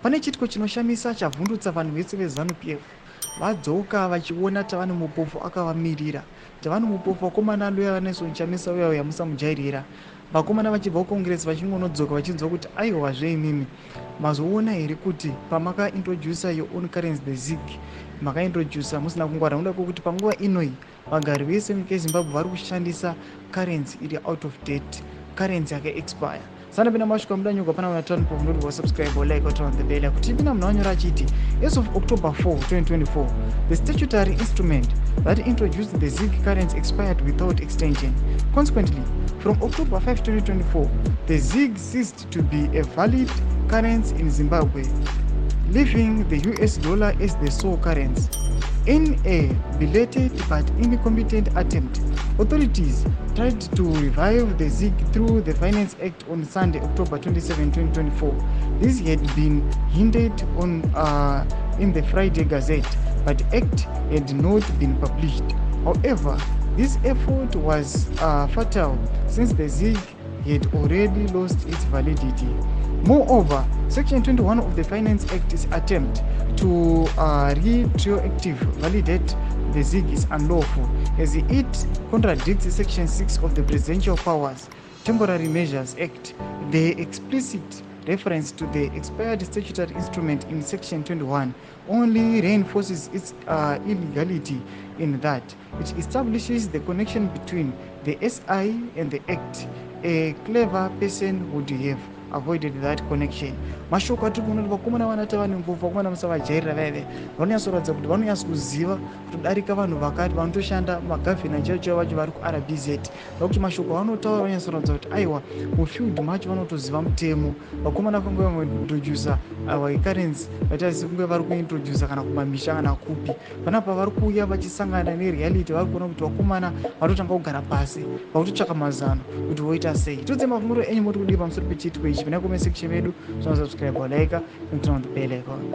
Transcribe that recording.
Pane chitiko chinoshamisa chavhundutsa vanhu vese veZANU-PF. Vadzoka vachiona Tavani Mupofu akavamirira. Tavani Mupofu vakomana Luya Nelson Chamisa uya yamusamujairira. Vakomana vachibva kuCongress vachingonodzoka vachinzwa kuti aiwa zveimimi mazoona here kuti pamakaintroducer your own currency the ZiG makaintroducer musina kungwara. Noda kuti panguva inoi vagari vese munyika yeZimbabwe vari kushandisa currency iri out of date, currency yakaexpire. Sana pina mashuka mudanyuka pana unatani po mndu wa subscribe or like or turn on the bell. Kuti pina mnaonyora chiti as of October 4, 2024, the statutory instrument that introduced the ZiG currency expired without extension. Consequently, from October 5, 2024, the ZiG ceased to be a valid currency in Zimbabwe, leaving the US dollar as the sole currency. In a belated but incompetent attempt, authorities tried to revive the ZiG through the Finance Act on Sunday, October 27, 2024. This had been hinted on in the Friday Gazette, but the act had not been published. However, this effort was fatal since the ZiG had already lost its validity. Moreover, Section 21 of the Finance Act's attempt to retroactive validate the ZiG is unlawful, as it contradicts Section 6 of the Presidential Powers Temporary Measures Act. The explicit reference to the expired statutory instrument in Section 21 only reinforces its illegality in that it establishes the connection between the SI and the Act. A clever person would have avoided that connection. Mashoko atiri kuona kuti vakomana vana Tavani Mupofu vakomana musavajairira vaive vanonyatsoratidza kuti vanonyatsokuziva kutodarika vanhu vakati vanotoshanda magavhena chaivo vacho vari kuRBZ. Vakuti mashoko vanotaura vanonyatsoratidza kuti aiwa mufield macho vanotoziva mutemo. Vakomana kunge vamaintroducer currency vatasi kunge vari kuintroducer kana kumamisha kana kupi. Panapa vari kuuya vachisangana nereality, vari kuona kuti vakomana vatotanga kugara pasi vakutotsvaka mazano kuti voita sei. Todze mafunguro enyu moti kudii pamusoro pechitiko ichi. Pina comment section yedu, subscribe or like and turn on the bell icon.